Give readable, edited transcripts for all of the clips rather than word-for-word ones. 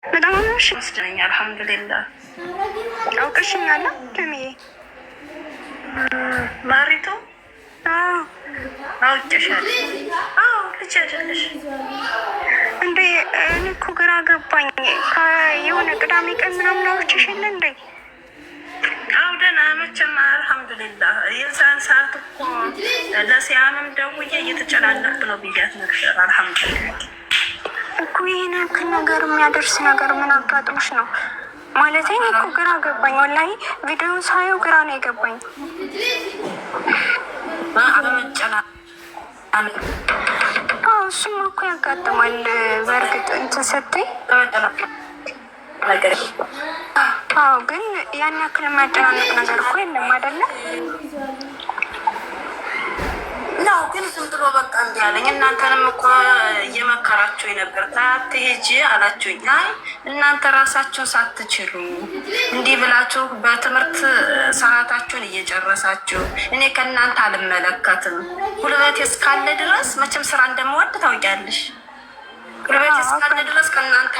በጣም አምሽ መስለኝ። አልሐምዱሊላህ አውቅሽኛለሁ ለምዬ ማሪቱ አውቄሻለሁ። ልጅ አይደለሽ እንዴ? እኔ እኮ ግራ ገባኝ። የሆነ ቅዳሜ ቀን ምናምን አውርቼሽ የለ እንዴ? ደህና መቼም አልሐምዱሊላህ። የዛን ሰዓት እኮ ለሲያምም ደውዬ እየተጨናነኩ ነው ብያት ነበር። አልሐምዱሊላህ እኮ ይህን ያክል ነገር የሚያደርስ ነገር ምን አጋጥሞሽ ነው? ማለት እኔ እኮ ግራ ገባኝ። ወላሂ ቪዲዮውን ሳየው ግራ ነው የገባኝ። እሱም እኮ ያጋጥማል። በእርግጥ እንትን ስትይ ግን ያን ያክል የሚያጨናንቅ ነገር እኮ የለም አይደለም? ነው ግን ዝም ብሎ በቃ እንዲህ አለኝ። እናንተንም እኮ እየመከራችሁ ነበር ታትሄጂ አላችሁኝ። አይ እናንተ ራሳችሁን ሳትችሉ እንዲህ ብላችሁ በትምህርት ሰዓታችሁን እየጨረሳችሁ እኔ ከእናንተ አልመለከትም። ጉልበቴ እስካለ ድረስ መቼም ስራ እንደምወድ ታውቂያለሽ። ጉልበቴ እስካለ ድረስ ከእናንተ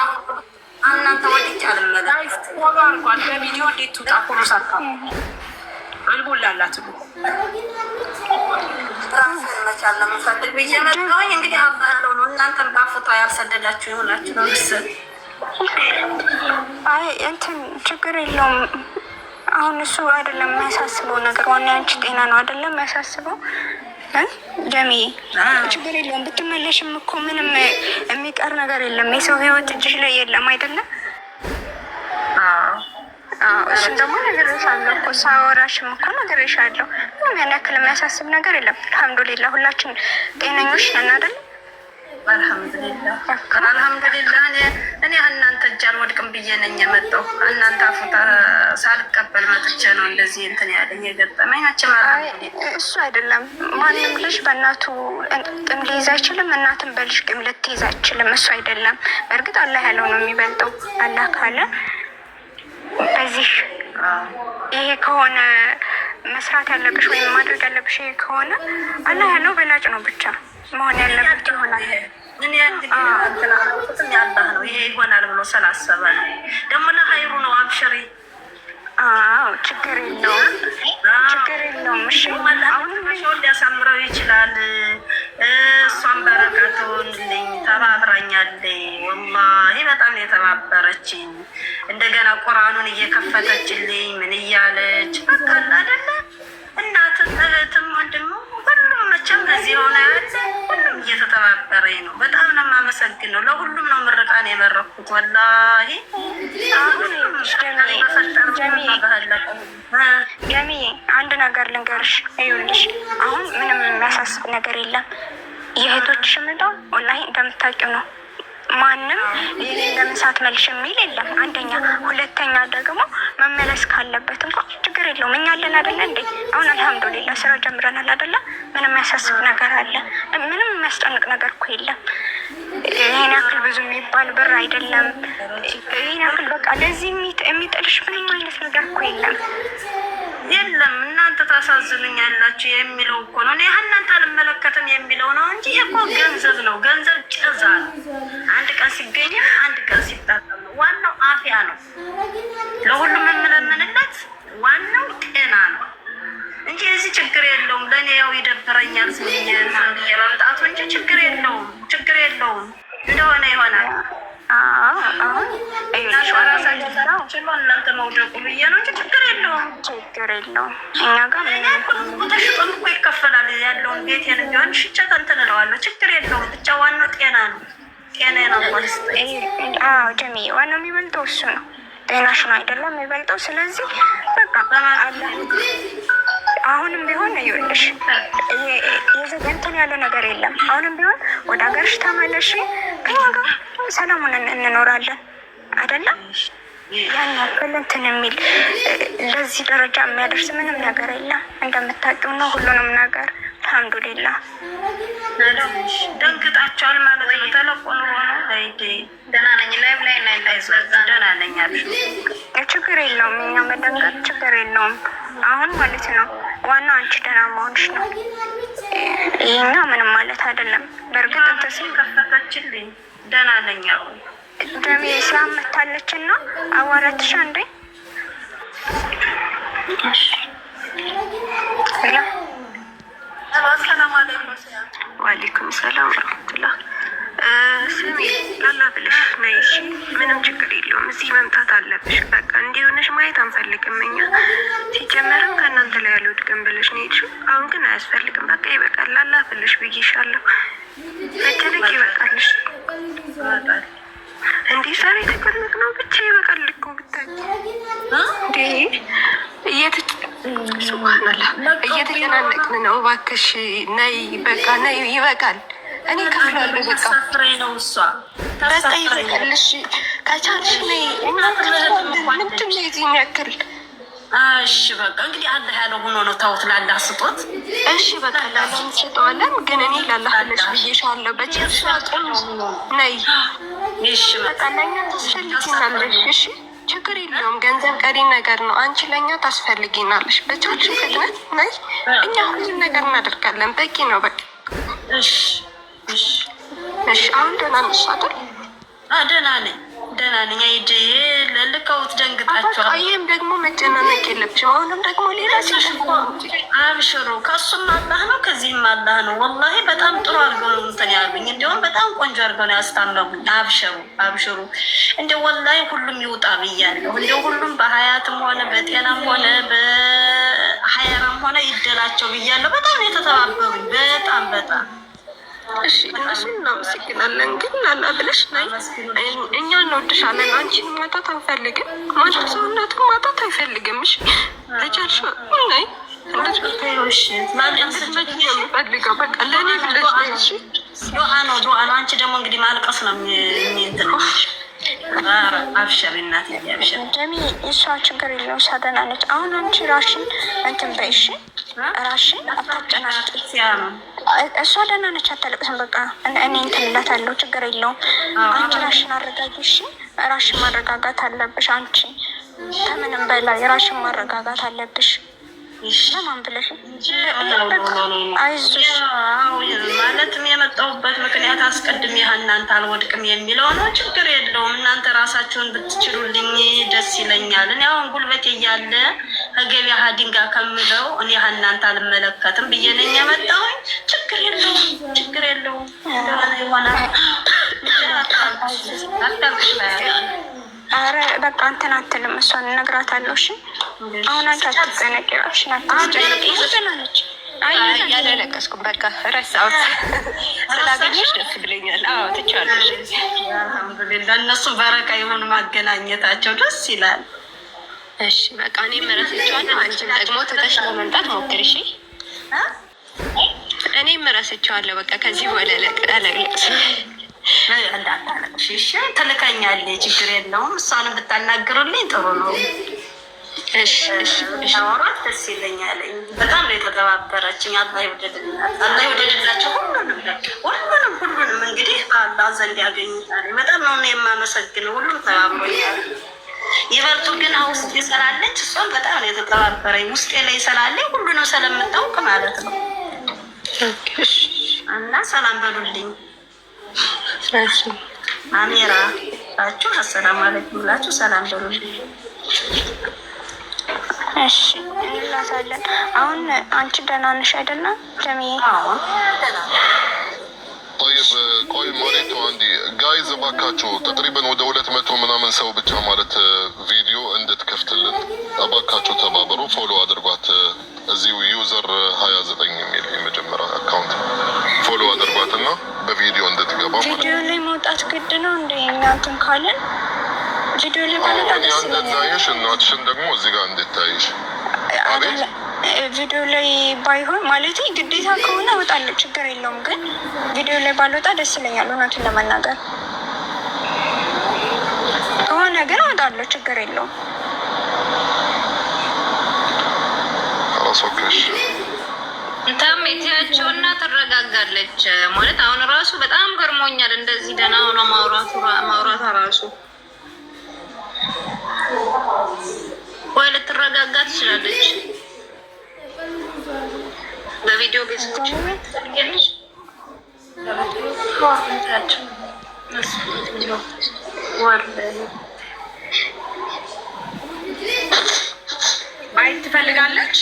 ወድጄ አልመለከትም። እንኳን በቪዲዮ እንዴት ትውጣ ሁሉ ሳካ አልቦላላት ራስን መቻል ለመፈልግ ብዬ መጣሁኝ። እንግዲህ አባለው ነው እናንተን ባፉታ ያልሰደዳችሁ ይሆናችሁ ነው ምስል። አይ እንትን ችግር የለውም። አሁን እሱ አይደለም የሚያሳስበው ነገር፣ ዋና አንቺ ጤና ነው አይደለም የሚያሳስበው። ጀሚዬ ችግር የለውም። ብትመለሽም እኮ ምንም የሚቀር ነገር የለም። የሰው ህይወት እጅሽ ላይ የለም አይደለም? እሱም ደግሞ ነግሬሻለሁ እኮ ሳወራሽም እኮ ነግሬሻለሁ። ምንም ያን ያክል የሚያሳስብ ነገር የለም። አልሐምዱሊላህ ሁላችን ጤነኞች ነን አይደለም? አልሐምዱሊላህ አልሐምዱሊላህ። እኔ እናንተ እጅ አልወድቅም ብዬ ነኝ የመጣሁ። እናንተ አፉታ ሳልቀበል መጥቼ ነው እንደዚህ እንትን ያለኝ የገጠመኝ። እሱ አይደለም ማንም ልጅ በእናቱ ጥም ሊይዝ አይችልም፣ እናትም በልጅ ቅም ልትይዝ አይችልም። እሱ አይደለም። በእርግጥ አላህ ያለው ነው የሚበልጠው። አላህ ካለ በዚህ ይሄ ከሆነ መስራት ያለብሽ ወይም ማድረግ ያለብሽ ይሄ ከሆነ አላህ ያለው በላጭ ነው ብቻ መሆን ያለበት ይሆናል። እኔ እንትን ያላህ ነው ይሄ ይሆናል ብሎ ስላሰበ ነው። ደግሞ ለሀይሩ ነው። አብሽሪ። ችግር የለውም፣ ችግር የለውም። እሺ አሁንም ሸውን ሊያሳምረው ይችላል። እሷን በረከቱልኝ ተባብራኛለች። ወላሂ በጣም የተባበረችኝ። እንደገና ቁርአኑን እየከፈተችልኝ ምን እያለች በቃ አይደለ እናትም እህትም ወንድም ሁሉም መቼም እዚህ ሆነ ያለ ሁሉም እየተተባበረኝ ነው። በጣም ነው የማመሰግነው። ለሁሉም ነው ምርቃን የመረኩት። ወላሂ ጀሚዬ አንድ ነገር ልንገርሽ። ይኸውልሽ አሁን ምንም የሚያሳስብ ነገር የለም። የእህቶች ሽምዳ ወላሂ እንደምታውቂው ነው። ማንም ይህን ለምን ሳትመልሽ የሚል የለም። አንደኛ፣ ሁለተኛ ደግሞ መመለስ ካለበት እንኳን ችግር የለውም። እኛ አለን አይደለ እንዴ? አሁን አልሐምዱሊላህ ስራ ጀምረናል አይደለ? ምንም የሚያሳስብ ነገር አለ? ምንም የሚያስጨንቅ ነገር እኮ የለም። ይህን ያክል ብዙ የሚባል ብር አይደለም። ይህን ያክል በቃ ለዚህ የሚጥልሽ ምንም አይነት ነገር እኮ የለም። የለም እናንተ ታሳዝኑኛላችሁ የሚለው እኮ ነው። እኔ እናንተ አልመለከትም የሚለው ነው እንጂ እኮ ገንዘብ ነው። ገንዘብ ጭዛ ነው። አንድ ቀን ሲገኝ አንድ ቀን ሲጣጣም ነው። ዋናው አፍያ ነው። ለሁሉም የምለምንለት ዋናው ጤና ነው እንጂ እዚህ ችግር የለውም። ለእኔ ያው ይደብረኛል ስዬ መምጣቱ እንጂ ችግር የለውም። ችግር የለውም። እንደሆነ ይሆናል። አሁን ችሎ እናንተ መውደቁ ብዬ ነው እንጂ ችግር የለውም። ችግር የለውም። እኛ ጋር ተሽጦም እኮ ይከፈላል። ያለውን ቤቴን ቢሆን ሽጬ እንትን እለዋለሁ። ችግር የለውም። ብቻ ዋናው ጤና ነው። ጤና ነው ጀሚ። ዋናው የሚበልጠው እሱ ነው። ጤናሽ ነው አይደለም የሚበልጠው። ስለዚህ በቃ አሁንም ቢሆን ይኸውልሽ የዘገንተን ያለ ነገር የለም። አሁንም ቢሆን ወደ ሀገርሽ ተመለሽ፣ ከኛ ጋር ሰላሙን እንኖራለን አይደለም? ያን ያክል እንትን የሚል ለዚህ ደረጃ የሚያደርስ ምንም ነገር የለም። እንደምታውቂው ነው ሁሉንም ነገር አልሐምዱሊላህ። ደንግጣቸዋል ማለት ነው። ተለቆኑ ሆነ ደህና ነኝ ላይ ደህና ነኝ አሉ። ችግር የለውም። እኛ መደንገጥ ችግር የለውም። አሁን ማለት ነው ዋናው አንቺ ደህና መሆንሽ ነው። ይሄኛ ምንም ማለት አይደለም። በእርግጥ እንትን ከፈተችልኝ ደህና ነኝ አሉ። ደሜ ሲያመታለች እና አዋራትሻ እንዴ ዋሌኩም ሰላም ረመቱላ። ስሚ ላላ ብለሽ ነይ እሺ፣ ምንም ችግር የለውም። እዚህ መምጣት አለብሽ። በቃ እንዲሆነሽ ማየት አንፈልግም እኛ። ሲጀመርም ከእናንተ ላይ ያለው ድገም ብለሽ ነው ሄድሽው። አሁን ግን አያስፈልግም። በቃ ይበቃል። ላላ ብለሽ ብዬሻለሁ። መጨነቅ ይበቃልሽ። እንዲህ ዛሬ የተቀመጥነው ብቻ ይበቃል እኮ ብታይ ሱብሃንአላህ እየተጨናነቅን ነው። እባክሽ ነይ፣ በቃ ነይ፣ ይበቃል። እኔ ከፍላለሁ። በቃ ነው እሷ በቃ ይበቃል። እሺ ከቻልሽ ነይ። ምንድን ነው የዚህ የሚያክል? እሺ በቃ እንግዲህ አላህ ያለው ሆኖ ነው። ታውት ላላህ ስጦት። እሺ በቃ ላላህ እንሰጠዋለን። ግን እኔ ላላህ ብለሽ ብዬሻለሁ። በቻልሽ አቅም ነይ። እሺ በቃ ለእኛ ታስፈልጊናለሽ። እሺ ችግር የለውም። ገንዘብ ቀሪ ነገር ነው። አንቺ ለእኛ ታስፈልጊናለሽ። በቻልሽ ፍጥነት ነይ። እኛ ሁሉን ነገር እናደርጋለን። በቂ ነው በቃ። እሺ እሺ እሺ። አሁን ደህና ነሽ አይደል? ደህና ነኝ፣ ደህና ነኝ። አይዴ ለልከውት ደንግጣችኋል። ይህም ደግሞ መጨናነቅ የለብሽም። አሁንም ደግሞ ሌላ ሲሽኮ አብሽሩ። ከሱም አላህ ነው ከዚህም አላህ ነው። ወላሂ በጣም ጥሩ አድርገው ነው እንትን ያሉኝ። እንዲሁም በጣም ቆንጆ አድርገው ነው ያስታመሙኝ። አብሽሩ አብሽሩ። እንደ ወላሂ ሁሉም ይውጣ ብያለሁ። እንደ ሁሉም በሀያትም ሆነ በጤናም ሆነ በሀያራም ሆነ ይደላቸው ብያለሁ። በጣም ነው የተተባበሩኝ። በጣም በጣም እሺ። እነሱን እናመሰግናለን። ግን ላላ ብለሽ ነይ። እኛ እንወድሻለን። አንቺን ማጣት አንፈልግም። ማንም ሰውነቱን ማጣት አይፈልግም። እሺ ተቻልሽ ነይ። የምፈልገው በቃ ለእኔ ብለሽ ነይ። እሺ ዱዓ ነው ዱዓ ነው። አንቺ ደግሞ እንግዲህ ማልቀስ ነው የሚንትን። አብሽር እናቴ አብሽር። ጀሚ እሷ ችግር የለውም። እሷ ደህና ነች። አሁን አንቺ ራሽን እንትን በይ እሺ። ራሽን አታጨናቂ። እሷ ደህና ነች፣ አታለቅስም። በቃ እኔ እንትን እላታለሁ። ችግር የለውም። አንቺ ራሽን አረጋጊ እሺ። ራሽን ማረጋጋት አለብሽ። አንቺ ከምንም በላይ ራሽን ማረጋጋት አለብሽ። ለማን ብለሽ አይዞሽ ማለትም የመጣሁበት ምክንያት አስቀድሜ እናንተ አልወድቅም የሚለው ነው። ችግር የለውም። እናንተ ራሳችሁን ብትችሉልኝ ደስ ይለኛል። እኔ አሁን ጉልበቴ እያለ ከገበያ ድንጋይ ከምለው እኔ እናንተ አልመለከትም ብዬ ነኝ የመጣሁኝ። ችግር የለውም፣ ችግር የለውም። ይሆናል። አረ በቃ እንትን አትልም። እሷን እነግራታለሁ። እሺ አሁን አንቺ አትጨነቂ፣ እራስሽን አትጨነቂ። ደህና ነች። ያለለቀስኩም በቃ ረሳሁት። ስላገኘሽ ደስ ብለኛል። አዎ ትቻለሽ። አልሐምዱሊላህ። እነሱ በረካ የሆኑ ማገናኘታቸው ደስ ይላል። እሺ በቃ እኔም እረስቸዋለሁ። አንቺም ደግሞ ትተሽ ለመምጣት ሞክሪ እሺ። እኔም እረስቸዋለሁ። በቃ ከዚህ በኋላ ለቅለቅስ እንዳታለቅሽ ትልከኛለች። ችግር የለውም። እሷንም ብታናግሩልኝ ጥሩ ነው። አወራት ደስ ይለኛል። በጣም ነው የተተባበረችኝ። አላህ ይውደድላት፣ አላህ ይውደድላቸው። ሁሉንም እንግዲህ በአላህ ዘንድ ያገኙታል። በጣም ነው የማመሰግነው። ሁሉም ተባብሮኛል። ይበልጡ ግን ውስጥ ይሰራለች። እሷም በጣም ነው የተተባበረኝ። ውስጤ ላይ ይሰራለኝ። ሁሉንም ስለምታውቅ ማለት ነው። እና ሰላም በሉልኝ። አሜራ ላችሁ አሰላሙ አለይኩም ብላችሁ ሰላም በሉልኝ። እሺ እንላታለን። አሁን አንቺ ደህና ነሽ አይደለም ጀሚዬ? طيب ቆይ ማሪቱ አንዲ ጋይዝ እባካችሁ ተቅሪበን ወደ 200 ምናምን ሰው ብቻ ማለት ቪዲዮ እንድትከፍትልን እባካችሁ ተባበሩ። ፎሎ አድርጓት። እዚሁ ዩዘር 29 የሚል የመጀመሪያ አካውንት ፎሎ አድርጓትና በቪዲዮ እንድትገባ ማለት ነው። ቪዲዮ ላይ መውጣት ግድ ነው እንደ እናንተን ካለን ቪዲዮ ላይ ማለት ደስ ይላል። እንድታይሽ እናትሽን ደግሞ እዚህ ጋር እንድታይሽ አቤት ቪዲዮ ላይ ባይሆን ማለት ግዴታ ከሆነ እወጣለሁ፣ ችግር የለውም። ግን ቪዲዮ ላይ ባልወጣ ደስ ይለኛል እውነቱን ለመናገር ከሆነ ግን እወጣለሁ፣ ችግር የለውም። አላሶከሽ እንታም የትያቸውና ትረጋጋለች ማለት አሁን ራሱ በጣም ገርሞኛል። እንደዚህ ደህና ሆኖ ማውራቷ ራሱ ወይ ልትረጋጋ ትችላለች። በቪዲዮ ቤተሰቦች ያለች ማየት ትፈልጋለች።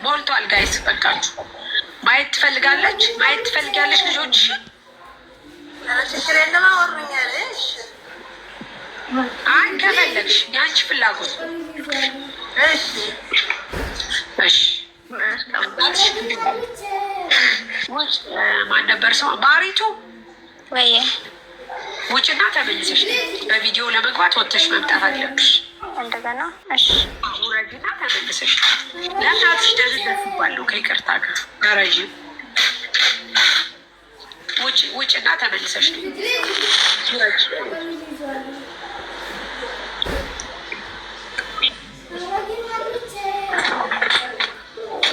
ሞልቷል ጋይስ በቃችሁ። ማየት ትፈልጋለች። ማየት ትፈልጋለች ልጆች አይ ከፈለግሽ የአንቺ ፍላጎት። እሺ ማን ነበር ሰው ባሪቱ ወይ ውጭና ተመልሰሽ በቪዲዮ ለመግባት ወጥተሽ መምጣት አለብሽ። እንደገና እሺ ውረጅና ተመልሰሽ ለእናትሽ ደህንነት ባለው ከይቅርታ ጋር አረጂ ውጭና ተመልሰሽ ውረጅ።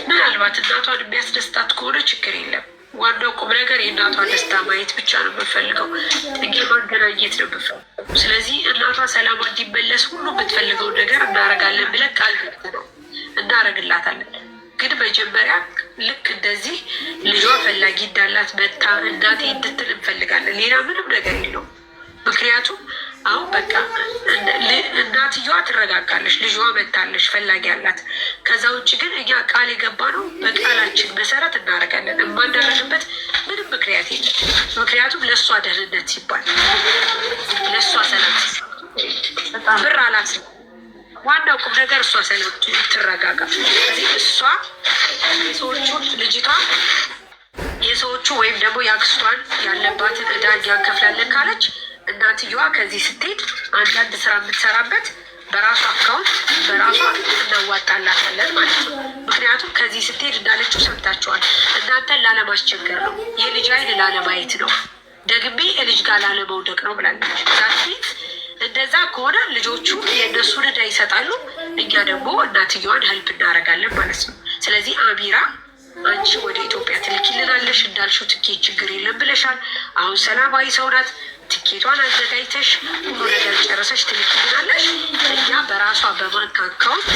ምናልባት እናቷን የሚያስደስታት ከሆነ ችግር የለም። ዋናው ቁም ነገር የእናቷን ደስታ ማየት ብቻ ነው የምፈልገው። እኛ ማገናኘት ነው የምፈልገው። ስለዚህ እናቷ ሰላም እንዲመለስ ሁሉ የምትፈልገውን ነገር እናደርጋለን ብለን ቃል ገብተናል፣ እናደርግላታለን። ግን መጀመሪያ ልክ እንደዚህ ልጇ ፈላጊ እንዳላት መታ እናቴ እንድትል እንፈልጋለን። ሌላ ምንም ነገር የለውም። ምክንያቱም አሁን በቃ እናትየዋ ትረጋጋለች፣ ልጇ መታለች፣ ፈላጊ አላት። ከዛ ውጭ ግን እኛ ቃል የገባ ነው በቃላችን መሰረት እናደርጋለን። የማናደርግበት ምንም ምክንያት የለም። ምክንያቱም ለእሷ ደህንነት ሲባል ለእሷ ሰላም ብር አላት። ዋናው ቁም ነገር እሷ ሰላም ትረጋጋ። ስለዚህ እሷ የሰዎቹን ልጅቷ የሰዎቹ ወይም ደግሞ የአክስቷን ያለባትን ዕዳ እኛ እንከፍላለን ካለች እናትየዋ ከዚህ ስትሄድ አንዳንድ ስራ የምትሰራበት በራሷ አካውንት በራሷ እናዋጣላታለን ማለት ነው። ምክንያቱም ከዚህ ስትሄድ እንዳለችው ሰምታችኋል። እናንተን ላለማስቸገር ነው፣ የልጅ አይን ላለማየት ነው፣ ደግሜ የልጅ ጋር ላለመውደቅ ነው ብላለች። ዛፊት እንደዛ ከሆነ ልጆቹ የእነሱን ዕዳ ይሰጣሉ፣ እኛ ደግሞ እናትየዋን ህልፕ እናደርጋለን ማለት ነው። ስለዚህ አሚራ አንቺ ወደ ኢትዮጵያ ትልኪልናለሽ እንዳልሽው ትኬት ችግር የለም ብለሻል። አሁን ሰላማዊ ሰው ናት። ትኬቷን አዘጋጅተሽ ሁሉ ነገር ጨረሰሽ ትልኪልናለሽ። እኛ በራሷ በባንክ አካውንት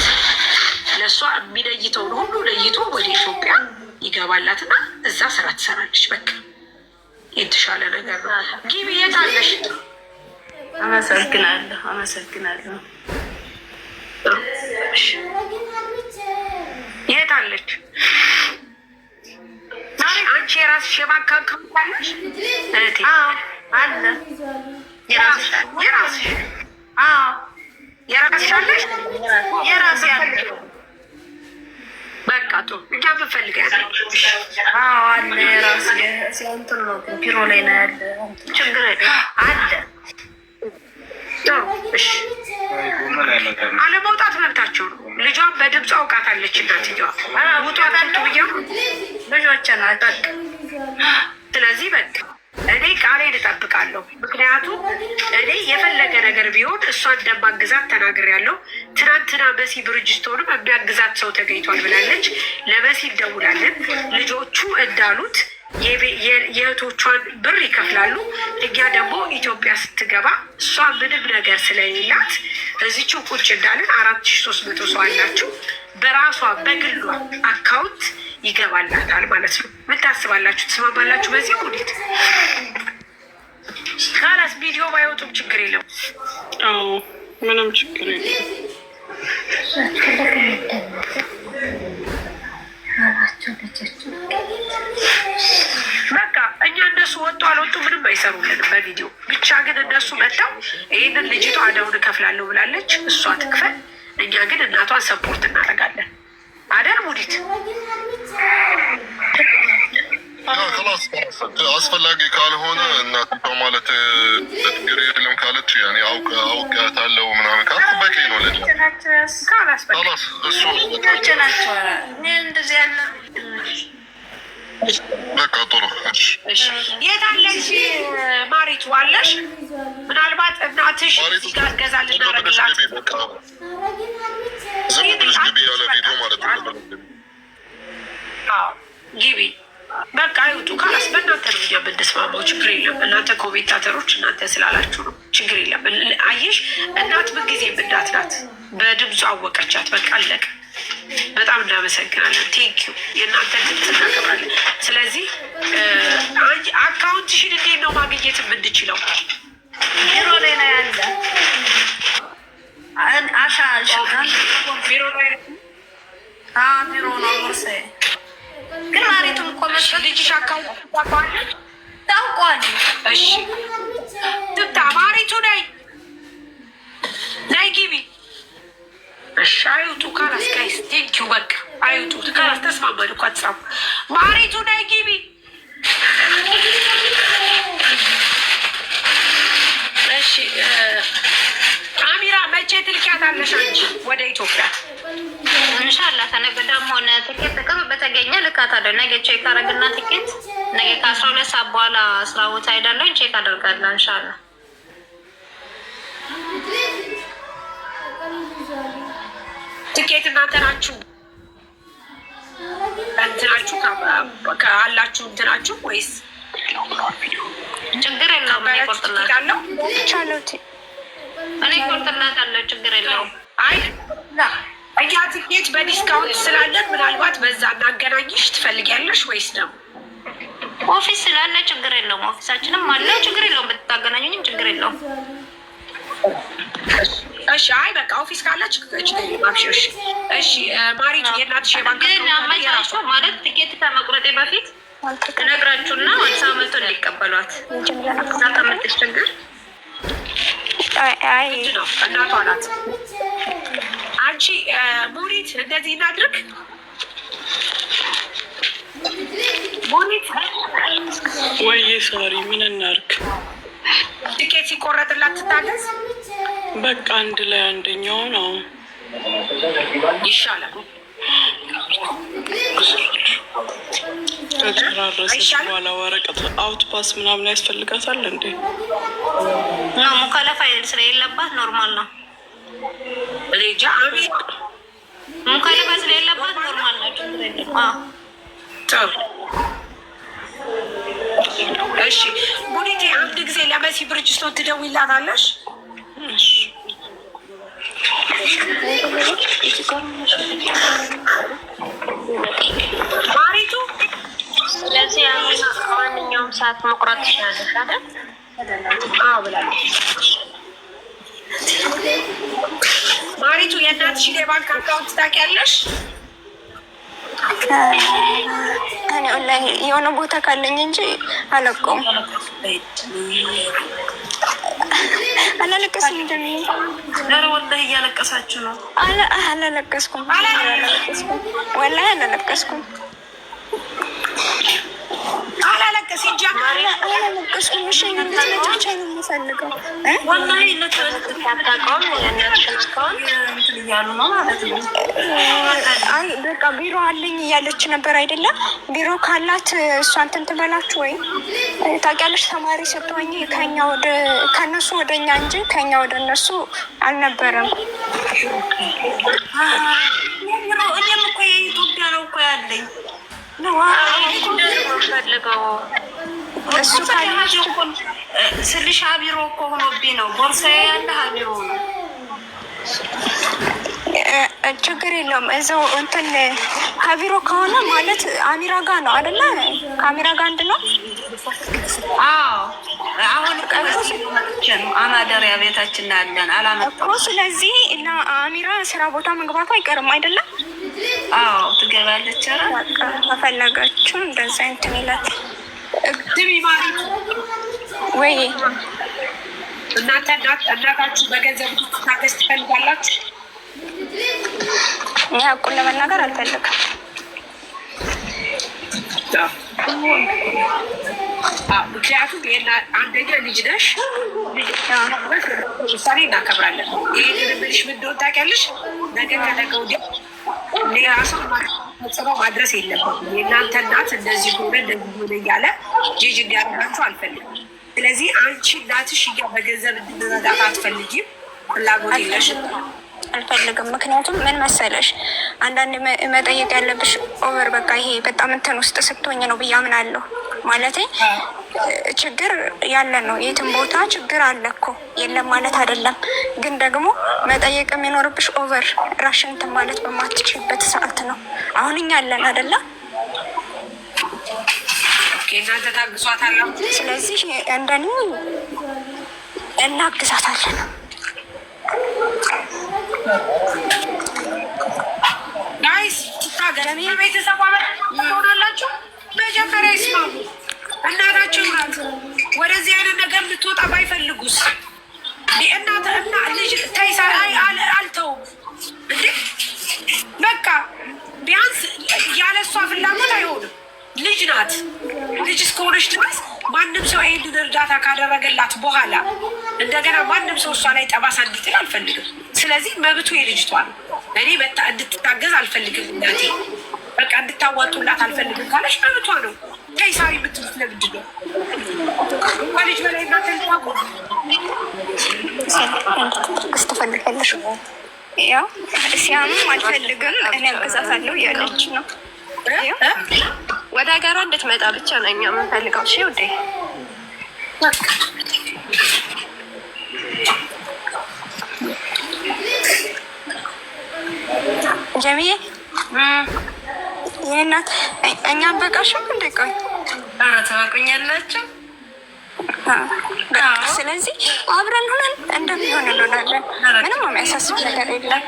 ለእሷ የሚለይተውን ሁሉ ለይቶ ወደ ኢትዮጵያ ይገባላትና እዛ ስራ ትሰራለች። በቃ የተሻለ ነገር ነው። ጊቢ የት አለሽ? አመሰግናለሁ። አመሰግናለሁ። የት አለች? አንቺ የራስሽ የባንክ አካውንት አለሽ? አለ የራስሽ አለሽ? የራሴ አለ። በቃ ጥሩ። እኛ ምንፈልጋለን? አለ የራሴ ሲንትን ነው ቢሮ ላይ ነው ያለ። ችግር አለ። እሺ አለመውጣት መብታቸው ነው። ልጇን በድምፅ አውቃታለች እናትየዋ። ውጧት ብያ ልጆች ናት። ስለዚህ በቃ እኔ ቃሌን እጠብቃለሁ። ምክንያቱም እኔ የፈለገ ነገር ቢሆን እሷ እንደማግዛት ተናግሬያለሁ። ትናንትና መሲ ብርጅስቶንም የሚያግዛት ሰው ተገኝቷል ብላለች። ለመሲ እንደውላለን። ልጆቹ እንዳሉት የእህቶቿን ብር ይከፍላሉ። እኛ ደግሞ ኢትዮጵያ ስትገባ እሷ ምንም ነገር ስለሌላት እዚችው ቁጭ እንዳለን 4300 ሰው አላችሁ በራሷ በግሏ አካውንት ይገባላታል ማለት ነው። ምን ታስባላችሁ? ትስማማላችሁ? በዚህ ሁኔታ ካላስ ቪዲዮ ባይወጡም ችግር የለም። ምንም ችግር የለም። በቃ እኛ እነሱ ወጡ አልወጡ ምንም አይሰሩልንም በቪዲዮ ብቻ። ግን እነሱ መጥተው ይህንን ልጅቷ አዳውን እከፍላለሁ ብላለች፣ እሷ ትክፈል፣ እኛ ግን እናቷን ሰፖርት እናደርጋለን። አደል ሙዲት አስፈላጊ ካልሆነ እናትቷ ማለት ችግር የለም ካለች ያኔ አውቃታለሁ ምናምን ካለ በቂ ነው። ልጅ ካላስ እሱ እንደዚህ ያለ በቃ ጥሩ። የት አለሽ ማሪቱ? አለሽ? ምናልባት እናትሽ እዚህ ጋር ገዛ ልናረግላት ዝም ብለሽ ግቢ ያለ ቪዲዮ ማለት ነው። ግቢ በቃ ይውጡ። ካላስ በእናንተ ነው እኛ የምንስማማው፣ ችግር የለም። እናንተ ኮሜንታተሮች እናንተ ስላላችሁ ነው፣ ችግር የለም። አየሽ እናት ምንጊዜም እናት ናት። በድምፁ አወቀቻት። በቃ አለቀ። በጣም እናመሰግናለን። ቴንኪዩ። የእናንተ ድምፅ እናከብራለን። ስለዚህ አካውንትሽን እንዴት ነው ማግኘት የምንችለው? ቢሮ ላይ ነው ያለ። አሻ ቢሮ ላይ ቢሮ ነው ሙርሴ። ግን ማሪቱም እኮ መስጠት ልጅሽ አካውንት ታውቀዋለች? ታውቀዋለች። እሺ ትብታ ማሪቱ ናይ ግቢ። እሺ አይውጡ ካላስ ጋይስ ቴንኪው በቃ አይውጡ ካላስ ተስማማን እኮ አትጻፉ። ማሪቱ ናይ ግቢ። እሺ አሚራ መቼ ትልኪያታለሽ አንቺ ወደ ኢትዮጵያ? ኢንሻላህ ተነገዳም ሆነ ትኬት ጥቅም በተገኘ ልካታለሁ። ነገ ቼክ አደርግና ትኬት ነገ ከ12 ሰዓት በኋላ ስራ ቦታ ሄዳለሁ። ቼክ አደርጋለሁ ኢንሻላህ። ትኬት እናንተ ናችሁ ካላችሁ እንትናችሁ ወይስ ችግር የለውም? እኔ ቆርጥላታለሁ። እኔ ቆርጥላታለሁ። ችግር የለውም። አይ እኛ ትኬት በዲስካውንት ስላለን ምናልባት በዛ እናገናኝሽ ትፈልጊያለሽ ወይስ ደግሞ ኦፊስ ስላለ ችግር የለውም። ኦፊሳችንም አለ። ችግር የለውም። ብታገናኙኝም ችግር የለውም። እሺ አይ በቃ ኦፊስ ካለች አብሽር። እሺ ማሪቱ የእናትሽ የባንክ አመቻቹ ማለት ትኬት ከመቁረጤ በፊት እነግራችሁና አዲስ አበባ መጥቶ እንዲቀበሏት እዛ ከምትቸገር ነው እናቷ ናት። አንቺ ሙኒት እንደዚህ እናድርግ። ሙኒት ወይ ሳሪ ምን እናድርግ? ትኬት ሲቆረጥላት ትታገዝ። በቃ አንድ ላይ አንደኛው ነው ይሻላል። ከጨራረሰች በኋላ ወረቀት አውት ፓስ ምናምን ያስፈልጋታል እንዴ? ሙከለፋ ስለሌለባት ኖርማል ነው። ሬጃ ሙከለፋ ስለሌለባት ኖርማል ነው። ችግር የለም። ጥሩ እሺ ሙኒቴ አንድ ጊዜ ለመሲ ብርጅስቶን ትደውይላታለሽ? ማሪቱ ስለዚህ ማንኛውም ሰዓት መቁረጥ ትችላለሽ አይደል? አዎ ብላለች። ማሪቱ የእናትሽን የባንክ አካውንት ታውቂያለሽ? እኔ ኦንላይን የሆነ ቦታ ካለኝ እንጂ አላውቀውም። አላለቀስም እንደኔ ኧረ ወላሂ እያለቀሳችሁ ነው። አላለቀስኩም ወላሂ አላለቀስኩም። አላለቀስ ይጀምራል። አላለቀስኩም። እሺ እንድትመጪ ነው የምፈልገው። ወላሂ ልታውቀውም የእናትሽን አካውንት እንትን እያሉ ነው ማለት ነው። አይ በቃ ቢሮ አለኝ እያለች ነበር አይደለም? ቢሮ ካላት እሷ እንትን ትበላችሁ ወይ ታውቂያለሽ። ተማሪ ስትሆኝ ከእነሱ ወደ እኛ እንጂ ከእኛ ወደ እነሱ አልነበረም። እኔም እኮ የኢትዮጵያ ነው እኮ ያለኝ እሱ ካለች ስልሽ ቢሮ እኮ ሆኖብኝ ነው። ቦርሳዬ ያለ ቢሮ ነው። ችግር የለውም። እዛው እንትን ከቢሮ ከሆነ ማለት አሚራ ጋር ነው አይደለ? ከአሚራ ጋር አንድ ነው። አዎ አሁን አማደሪያ ቤታችን ያለን አላመጣም እኮ። ስለዚህ እና አሚራ ስራ ቦታ መግባቱ አይቀርም አይደለም? አዎ ትገባለች። ኧረ ከፈለጋችሁ እንደዛ እንትን ይላት። ስሚ ማሪቱ ወይ እናታችሁ በገንዘብ ታገዝ ትፈልጋላችሁ? እኔ ሀቁን ለመናገር አልፈልግም። ምክንያቱም አንደኛ ልጅ ነሽ፣ ምሳሌ እናከብራለን። ይህንን ብልሽ ምን እንደሆነ ታውቂያለሽ። ነገ ከነገ ወዲያ ሌላ ሰው ተጽዕኖ ማድረስ የለበትም። የእናንተ እናት እንደዚህ ሆነ እንደዚህ ሆነ እያለ ጅጅ እንዲያደርጋችሁ አልፈልግም። ስለዚህ አንቺ እናትሽ እያ በገንዘብ እንድንረዳት አትፈልጊም፣ ፍላጎት የለሽም። አልፈልግም። ምክንያቱም ምን መሰለሽ አንዳንድ መጠየቅ ያለብሽ ኦቨር በቃ ይሄ በጣም እንትን ውስጥ ስትሆኝ ነው ብዬ አምናለሁ። ማለቴ ችግር ያለ ነው። የትም ቦታ ችግር አለ እኮ የለም ማለት አይደለም። ግን ደግሞ መጠየቅ የሚኖርብሽ ኦቨር ራሽን እንትን ማለት በማትችልበት ሰዓት ነው። አሁን እኛ አለን አይደለም። እናንተ ታግሷታላችሁ። ስለዚህ እንደኔ እናግዛታለን። ጋይስ ትታገለሚ ቤተሰብ ሆናላችሁ። መጀመሪያ ይስማሙ። እናታቸው ናት። ወደዚህ አይነት ነገር ልትወጣ ባይፈልጉስ እናት እና ልጅ ተይሳ አልተውም እንዴ በቃ ቢያንስ ያለ እሷ ፍላጎት አይሆንም። ልጅ ናት። ልጅ እስከሆነች ድረስ ማንም ሰው ይሄንን እርዳታ ካደረገላት በኋላ እንደገና ማንም ሰው እሷ ላይ ጠባሳ እንዲጥል አልፈልግም። ስለዚህ መብቱ የልጅቷ ነው። እኔ እንድትታገዝ አልፈልግም። እናቴ በቃ እንድታዋጡላት አልፈልግም ካለች መብቷ ነው። ከይሳሪ የምትሉት ለምንድን ነው? ከልጅ በላይ እናንተ ልታውቁ ትግስት ትፈልጋለሽ? ያው ሲያምም አልፈልግም እኔ አግዛታለሁ እያለች ነው። ወደ ሀገሯ እንድትመጣ ብቻ ነው እኛ የምንፈልገው። እሺ ውዴ ጀሚዬ የእናት እኛን በቃሽም እንደ ቆይ ትበቁኛላችሁ። ስለዚህ አብረን ሆነን እንደሚሆን እንሆናለን። ምንም የሚያሳስብ ነገር የለም።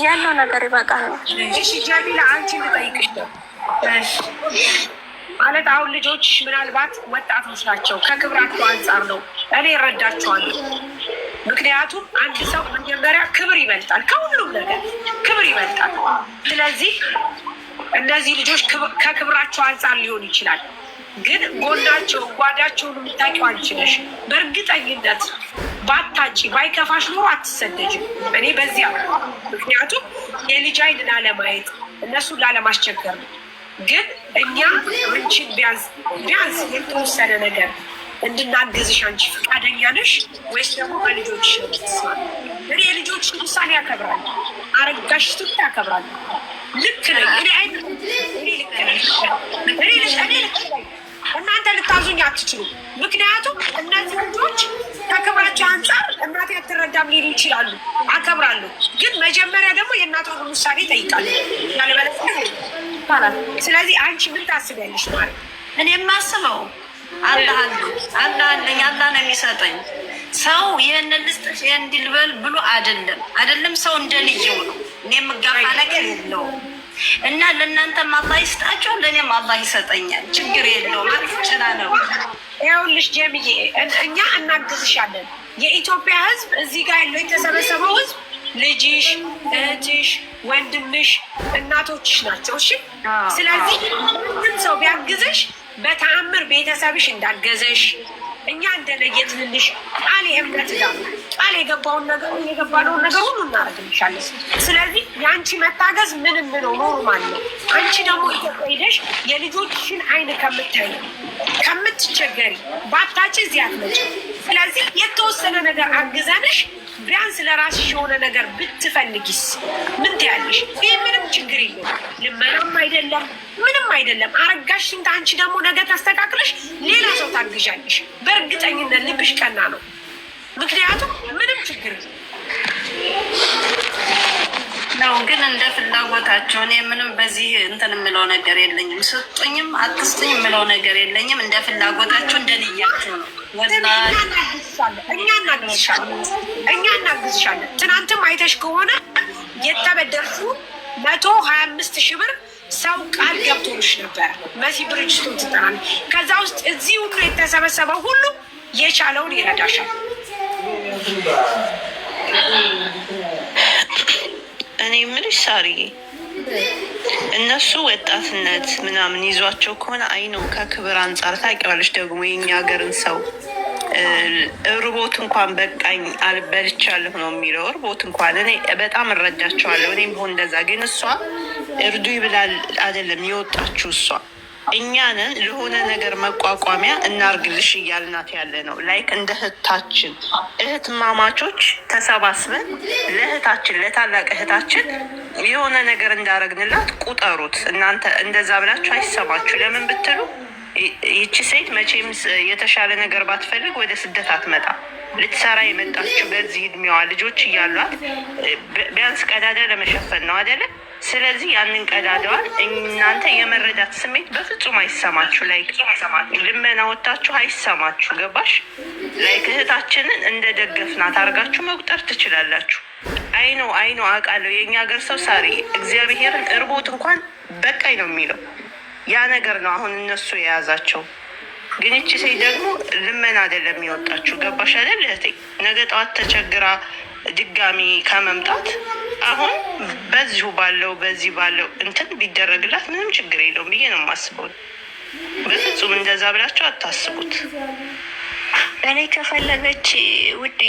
ያለው ነገር ይበቃል። እሺ ጀሚላ አንቺ ልጠይቅሽ ነው ማለት አሁን ልጆች ምናልባት ወጣቶች ናቸው። ከክብራቸው አንጻር ነው እኔ እረዳቸዋለሁ። ምክንያቱም አንድ ሰው መጀመሪያ ክብር ይበልጣል፣ ከሁሉም ነገር ክብር ይበልጣል። ስለዚህ እነዚህ ልጆች ከክብራቸው አንጻር ሊሆን ይችላል፣ ግን ጎናቸው ጓዳቸውን የምታውቂው አንቺ ነሽ። በእርግጠኝነት ባታጭ ባይከፋሽ ኖሮ አትሰደጅም። እኔ በዚያ ምክንያቱም የልጅ አይን ላለማየት እነሱን ላለማስቸገር ነው። ግን እኛ አንቺን ቢያንስ የተወሰነ ነገር እንድናግዝሽ አንቺ ፈቃደኛ ነሽ ወይስ ደግሞ በልጆች ነው? እኔ የልጆችን ውሳኔ ያከብራለሁ። አረጋሽ ስትል ያከብራለሁ። ልክ ነኝ እኔ ልክ ነኝ። እናንተ ልታዙኝ አትችሉ። ምክንያቱም እነዚህ ልጆች ከክብራቸው አንጻር እናቴ አትረዳም ሊሉ ይችላሉ። አከብራለሁ። ግን መጀመሪያ ደግሞ የእናቷን ውሳኔ ይጠይቃሉ። ስለዚህ አንቺ ምን ታስቢያለሽ? ማለት እኔ የማስበው አላህ አለኝ፣ አላህ ነው የሚሰጠኝ። ሰው ይህንን ልስጥሽ ይህን እንዲልበል ብሎ አይደለም። ሰው እንደልየው ነው። እኔ የምጋፋ ነገር የለውም እና ለእናንተም አላህ ይስጣቸው፣ ለእኔም አላህ ይሰጠኛል። ችግር የለውም። አሪፍ ጭና ነው። ይኸውልሽ ጀምዬ እኛ እናግዝሻለን። የኢትዮጵያ ሕዝብ እዚህ ጋር ያለው የተሰበሰበው ሕዝብ ልጅሽ፣ እህትሽ፣ ወንድምሽ፣ እናቶችሽ ናቸው። እሺ ስለዚህ ምንም ሰው ቢያግዝሽ በተአምር ቤተሰብሽ እንዳገዘሽ እኛ እንደለየትንልሽ ቃል የእምነት ጋር ቃል የገባነውን ነገር ሁሉ እናደርግልሻለን። ስለዚህ የአንቺ መታገዝ ምንም ነው ኖርማል ነው። አንቺ ደግሞ ኢትዮጵያ ሄደሽ የልጆችሽን አይን ከምትቸገሪ ባታች እዚህ አትመጭም። ስለዚህ የተወሰነ ነገር አግዘንሽ ቢያንስ ለራስሽ የሆነ ነገር ብትፈልጊስ ምን ትያለሽ? ይህ ምንም ችግር የለም። ልመናም አይደለም ምንም አይደለም። አረጋሽ ስንት አንቺ ደግሞ ነገ ታስተካክለሽ ሌላ ሰው ታግዣለሽ። በእርግጠኝነት ልብሽ ቀና ነው። ምክንያቱም ምንም ችግር ነው። ግን እንደ ፍላጎታቸው እኔ ምንም በዚህ እንትን የምለው ነገር የለኝም። ስጡኝም አትስጡኝ የምለው ነገር የለኝም። እንደ ፍላጎታቸው እንደ ንያቸው ነው። እኛ እናግዝሻለን። ትናንትም አይተሽ ከሆነ የተበደርሹ 125,000 ብር ሰው ቃል ገብቶልሽ ነበር። መሲ ብርጅስቶን ትጠራል። ከዛ ውስጥ እዚህ ሁሉ የተሰበሰበው ሁሉ የቻለውን ይረዳሻል። እኔ የምልሽ ሳርዬ እነሱ ወጣትነት ምናምን ይዟቸው ከሆነ አይ ነው ከክብር አንጻር ታውቂዋለሽ። ደግሞ የኛ ሀገርን ሰው እርቦት እንኳን በቃኝ አልበልቻለሁ ነው የሚለው። እርቦት እንኳን እኔ በጣም እረዳቸዋለሁ። እኔም ቢሆን እንደዛ። ግን እሷ እርዱ ይብላል አይደለም የወጣችው እሷ እኛንን ለሆነ ነገር መቋቋሚያ እናርግልሽ እያልናት ያለ ነው። ላይክ እንደ እህታችን እህትማማቾች ተሰባስበን ለእህታችን ለታላቅ እህታችን የሆነ ነገር እንዳረግንላት ቁጠሩት። እናንተ እንደዛ ብላችሁ አይሰማችሁ። ለምን ብትሉ ይቺ ሴት መቼም የተሻለ ነገር ባትፈልግ ወደ ስደት አትመጣ። ልትሰራ የመጣችው በዚህ እድሜዋ ልጆች እያሏት ቢያንስ ቀዳዳ ለመሸፈን ነው አይደለ? ስለዚህ ያንን ቀዳዳዋን እናንተ የመረዳት ስሜት በፍጹም አይሰማችሁ። ላይ ልመና ወታችሁ አይሰማችሁ። ገባሽ? ላይ እህታችንን እንደ ደገፍናት አድርጋችሁ መቁጠር ትችላላችሁ። አይኖ አውቃለሁ። የእኛ ሀገር ሰው ሳሪ እግዚአብሔርን እርቦት እንኳን በቃኝ ነው የሚለው። ያ ነገር ነው አሁን እነሱ የያዛቸው። ግን ይቺ ሴት ደግሞ ልመና አይደለም የሚወጣችሁ። ገባሽ አይደል እህቴ? ነገ ጠዋት ተቸግራ ድጋሚ ከመምጣት አሁን በዚሁ በዚህ ባለው እንትን ቢደረግላት ምንም ችግር የለውም ብዬ ነው የማስበው። በፍጹም እንደዛ ብላቸው አታስቡት። እኔ ከፈለገች ውዴ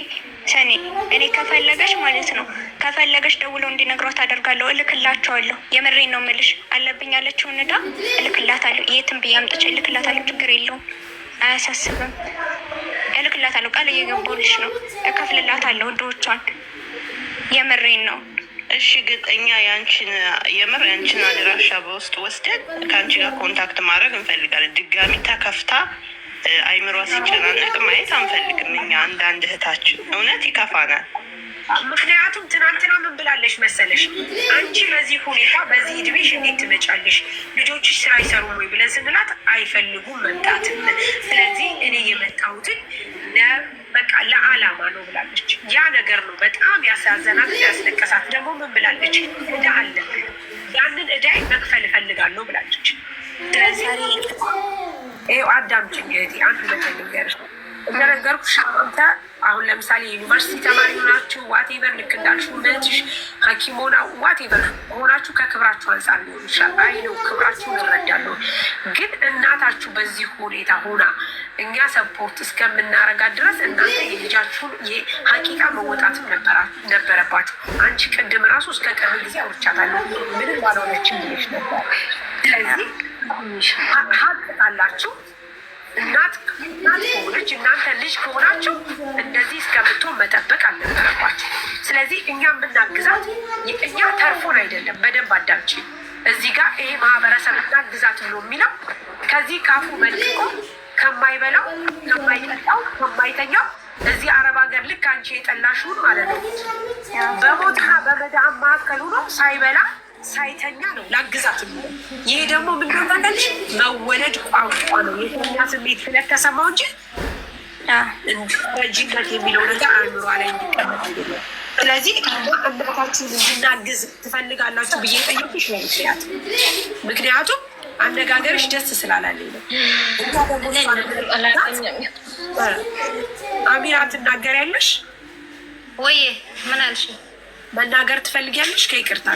ሰኔ እኔ ከፈለገች ማለት ነው ከፈለገች ደውለው እንዲነግሯት አደርጋለሁ። እልክላቸዋለሁ። የምሬን ነው የምልሽ። አለብኝ ያለችውን ዕዳ እልክላታለሁ። የትም ብዬ አምጥቼ እልክላታለሁ። ችግር የለውም፣ አያሳስብም። እልክላታለሁ። ቃል እየገባሁልሽ ነው። እከፍልላታለሁ ዕዳዎቿን። የምሬን ነው። እሺ ግን እኛ ያንቺን አድራሻ በውስጥ ወስደን ከአንቺ ጋር ኮንታክት ማድረግ እንፈልጋለን። ድጋሚ ተከፍታ አይምሯ ሲጨናነቅ ማየት አንፈልግም። እኛ አንዳንድ እህታችን እውነት ይከፋናል። ምክንያቱም ትናንትና ምን ብላለሽ መሰለሽ? አንቺ በዚህ ሁኔታ በዚህ እድሜሽ እንዴት ትመጫለሽ? ልጆችሽ ስራ አይሰሩም ወይ ብለን ስንላት አይፈልጉም መምጣትም። ስለዚህ እኔ የመጣሁትን በቃ ለዓላማ ነው ብላለች። ያ ነገር ነው በጣም ያሳዘናት ያስለቀሳት። ደግሞ ምን ብላለች? ዕዳ አለብን፣ ያንን ዕዳይ መክፈል እፈልጋለሁ ብላለች። ስለዚህ ይኸው አዳምጪኝ እህቴ፣ አንድ ነገር ልንገርሽ። እንደነገርኩሽ አንተ አሁን ለምሳሌ ዩኒቨርሲቲ ተማሪ ሆናችሁ ዋቴቨር ልክ እንዳልሽው እህትሽ ሐኪም ሆና ዋቴቨር ሆናችሁ ከክብራችሁ አንጻር ሊሆን ይችላል። አይ ነው ክብራችሁን እረዳለሁ። ግን እናታችሁ በዚህ ሁኔታ ሆና እኛ ሰፖርት እስከምናረጋት ድረስ እናንተ የልጃችሁን የሀቂቃ መወጣትም ነበረባችሁ። አንቺ ቅድም ራሱ እስከ ቅርብ ጊዜ አውርቻታለሁ ምንም ባልሆነችም ብለሽ ነበር። ስለዚህ ሀቅ አላችሁ። እናት ከሆነች እናንተ ልጅ ከሆናችሁ እንደዚህ እስከምትሆን መጠበቅ አልነበረባችሁ። ስለዚህ እኛ የምናግዛት እኛ ተርፎን አይደለም። በደንብ አዳምጪ። እዚህ ጋር ይሄ ማህበረሰብ እናግዛት ብሎ የሚለው ከዚህ ካፉ መልቅቆ ከማይበላው ከማይጠጣው ከማይተኛው እዚህ አረብ ሀገር ልክ አንቺ የጠላሽውን ማለት ነው በሞትና በመዳን መካከል ሆኖ ሳይበላ ሳይተኛ ነው ላግዛት። ይሄ ደግሞ ምንድን ታውቃለሽ? መወለድ ቋንቋ ነው። የተኛ ስሜት ስለተሰማው እንጂ ረጅነት የሚለው ነገር አእምሯ ላይ እንዲቀመጥ አይደለም። ስለዚህ እናታችን እንድናግዝ ትፈልጋላችሁ ብዬ ጠየኩሽ ነው ምክንያቱም አነጋገርሽ ደስ ስላላለኝ ነው። አሚራ ትናገሪያለሽ ወይ? ምን አልሽ? መናገር ትፈልጊያለሽ? ከይቅርታ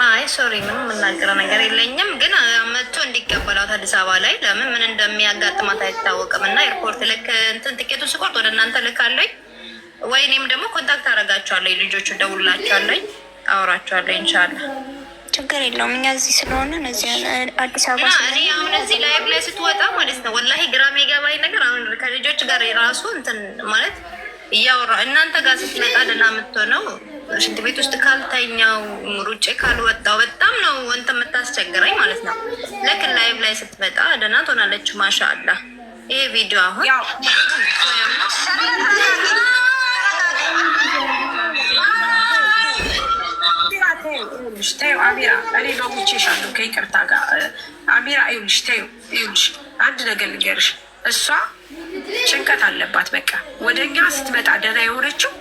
አይ ሶሪ፣ ምንም የምናገረው ነገር የለኝም። ግን መጥቶ እንዲቀበላት አዲስ አበባ ላይ ለምን ምን እንደሚያጋጥማት አይታወቅም። እና ኤርፖርት ልክ እንትን ትኬቱን ስቆርጥ ወደ እናንተ ልካለኝ ወይ እኔም ደግሞ ኮንታክት አደርጋቸዋለሁ። ልጆቹ ደውላቸዋለኝ፣ አወራቸዋለሁ። ኢንሻላህ ችግር የለውም። እኛ እዚህ ስለሆነ እዚህ አዲስ አበባ እኔ አሁን እዚህ ላይ ስትወጣ ማለት ነው ወላሂ ግራ የሚገባኝ ነገር አሁን ከልጆች ጋር የራሱ እንትን ማለት እያወራ እናንተ ጋር ስትመጣ ደህና የምትሆነው ሽንት ቤት ውስጥ ካልተኛው ሩጬ ካልወጣው በጣም ነው እንትን የምታስቸግረኝ ማለት ነው። ልክ ላይቭ ላይ ስትመጣ ደህና ትሆናለች። ማሻአላ ይሄ ቪዲዮ አሁን ተይው አሚራ፣ እኔ በሙቼሻለሁ ከይቅርታ ጋር አሚራ። ይኸውልሽ ተይው፣ ይኸውልሽ አንድ ነገር ልንገርሽ። እሷ ጭንቀት አለባት። በቃ ወደ እኛ ስትመጣ ደህና የሆነችው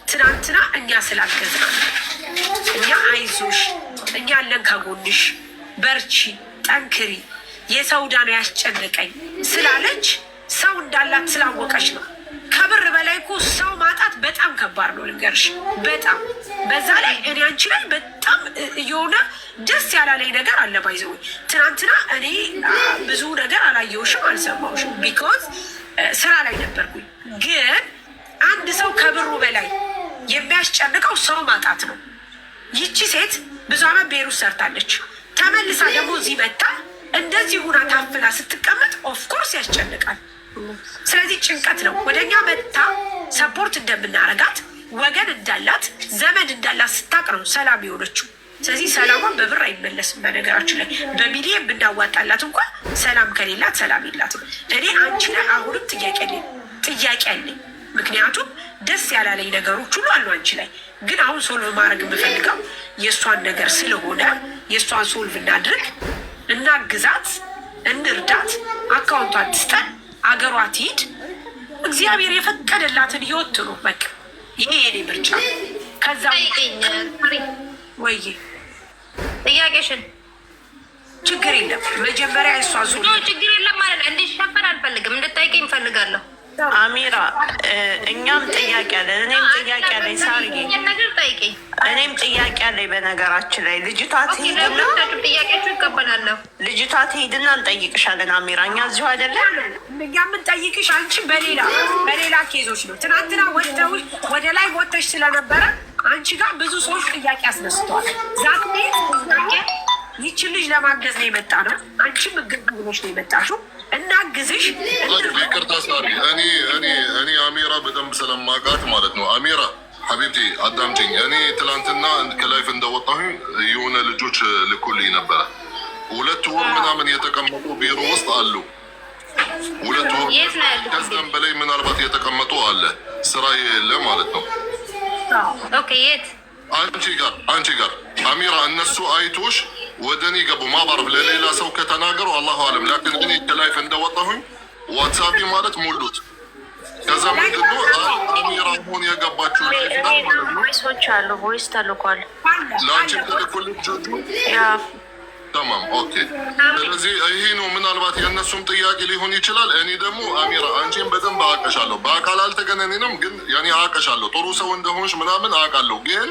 ትናንትና እኛ ስላገዝናል። እኛ አይዞሽ፣ እኛ አለን ከጎንሽ፣ በርቺ፣ ጠንክሪ፣ የሰው ዕዳ ነው ያስጨነቀኝ ስላለች ሰው እንዳላት ስላወቀች ነው። ከብር በላይ እኮ ሰው ማጣት በጣም ከባድ ነው ልንገርሽ፣ በጣም በዛ ላይ እኔ አንቺ ላይ በጣም የሆነ ደስ ያላለኝ ነገር አለ። ባይዘው ትናንትና እኔ ብዙ ነገር አላየሁሽም፣ አልሰማሁሽም፣ ቢኮዝ ስራ ላይ ነበርኩኝ። ግን አንድ ሰው ከብሩ በላይ የሚያስጨንቀው ሰው ማጣት ነው። ይቺ ሴት ብዙ አመት ቤሩት ሰርታለች። ተመልሳ ደግሞ እዚህ መጣ እንደዚህ ሁና ታፍና ስትቀመጥ ኦፍኮርስ ያስጨንቃል። ስለዚህ ጭንቀት ነው። ወደኛ መጥታ ሰፖርት እንደምናረጋት ወገን እንዳላት ዘመድ እንዳላት ስታቅ ነው ሰላም የሆነችው። ስለዚህ ሰላሟን በብር አይመለስም። በነገራችን ላይ በሚሊየን ብናዋጣላት እንኳን ሰላም ከሌላት ሰላም የላትም። እኔ አንቺ ላይ አሁንም ጥያቄ አለኝ። ምክንያቱም ደስ ያላለኝ ነገሮች ሁሉ አሉ አንቺ ላይ። ግን አሁን ሶልቭ ማድረግ የምፈልገው የእሷን ነገር ስለሆነ የእሷን ሶልቭ እናድርግ፣ እናግዛት፣ እንርዳት፣ አካውንቷን ትስጠን፣ አገሯ ትሂድ፣ እግዚአብሔር የፈቀደላትን ህይወት ትኑር። በቃ ይሄ የኔ ምርጫ። ከዛ ወይ ጥያቄሽን ችግር የለም መጀመሪያ የእሷን ችግር የለም ማለት እንዲሸፈን አልፈልግም፣ እንድጠይቀኝ እፈልጋለሁ። አሚራ እኛም ጥያቄ አለን። እኔም ጥያቄ አለኝ። ሳርዬ እኔም ጥያቄ አለኝ። በነገራችን ላይ ልጅቷ ትሄድና ጥያቄያችሁ ይቀበላለሁ። ልጅቷ ትሄድና እንጠይቅሻለን። አሚራ እኛ እዚሁ አይደለም እኛ የምንጠይቅሽ አንቺ በሌላ ኬዞች ነው። ትናንትና ወደ ላይ ወጥተሽ ስለነበረ አንቺ ጋር ብዙ ሰዎች ጥያቄ አስነስተዋል። ዛት ይችን ልጅ ለማገዝ ነው የመጣ ነው። አንቺ ምግብ ብሎች ነው የመጣሽው። እናግዝሽ። ይቅርታ ሳሪ፣ እኔ አሚራ በደንብ ስለማውቃት ማለት ነው። አሚራ ሀቢብቲ አዳምጪኝ። እኔ ትላንትና ከላይፍ እንደወጣሁኝ የሆነ ልጆች ልኮልኝ ነበረ። 2 ወር ምናምን የተቀመጡ ቢሮ ውስጥ አሉ። 2 ወር ከዛም በላይ ምናልባት የተቀመጡ አለ። ስራ የለ ማለት ነው። የት አንቺ ጋር አሚራ እነሱ አይቶሽ ወደ እኔ ገቡ። ማባረፍ ለሌላ ሰው ከተናገሩ አላሁ አለም። ላኪን እኔ ከላይፍ እንደወጣሁኝ ዋትሳፕ ማለት ሙሉት። ከዛ ምንድነው አሚራ ሆን የገባችው ቮይሶች አሉ። ቮይስ ተልኳል ለአንቺ ተልኮል ልጆቹ ተማም ኦኬ። ስለዚህ ይሄ ነው ምናልባት የእነሱም ጥያቄ ሊሆን ይችላል። እኔ ደግሞ አሚራ አንቺን በደንብ አውቅሻለሁ። በአካል አልተገናኘንም፣ ግን ያኔ አውቅሻለሁ። ጥሩ ሰው እንደሆንሽ ምናምን አውቃለሁ። ግን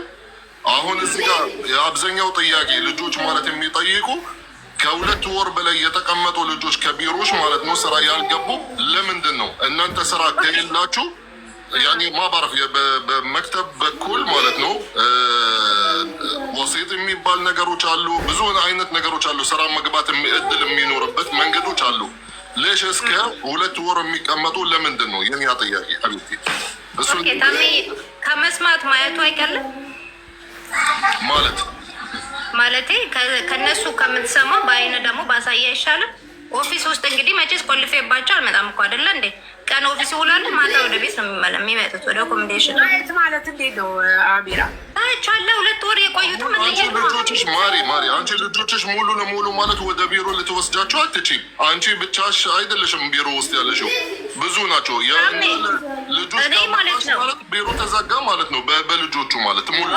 አሁን እዚህ ጋር የአብዛኛው ጥያቄ ልጆች ማለት የሚጠይቁ ከ2 ወር በላይ የተቀመጡ ልጆች ከቢሮዎች ማለት ነው ስራ ያልገቡ ለምንድን ነው? እናንተ ስራ ከሌላችሁ ያኔ ማባረፍ በመክተብ በኩል ማለት ነው ወሴት የሚባል ነገሮች አሉ። ብዙ አይነት ነገሮች አሉ። ስራ መግባት እድል የሚኖርበት መንገዶች አሉ። ለሽ እስከ 2 ወር የሚቀመጡ ለምንድን ነው? የኛ ጥያቄ አብቲ እሱ ከመስማት ማየቱ አይቀርም ማለቴ ከነሱ ከምትሰማ በአይነ ደግሞ ባሳያ አይሻልም? ኦፊስ ውስጥ እንግዲህ መቼስ ቆልፌባቸው አልመጣም እኮ አይደለ እንዴ? ቀን ኦፊስ ይውላሉ፣ ማታ ወደ ቤት ነው የሚመጡት፣ ወደ አኮሞዴሽን ማለት እንዴት ነው አሚራ? ታቻለ 2 ወር የቆዩት ልጆችሽ ማሪ አንቺ ልጆችሽ ሙሉ ለሙሉ ማለት ወደ ቢሮ ልትወስጃቸው አትችይም። አንቺ ብቻሽ አይደለሽም ቢሮ ውስጥ ያለሽው፣ ብዙ ናቸው። ልጆች ማለት ቢሮ ተዘጋ ማለት ነው በልጆቹ ማለት ሙሉ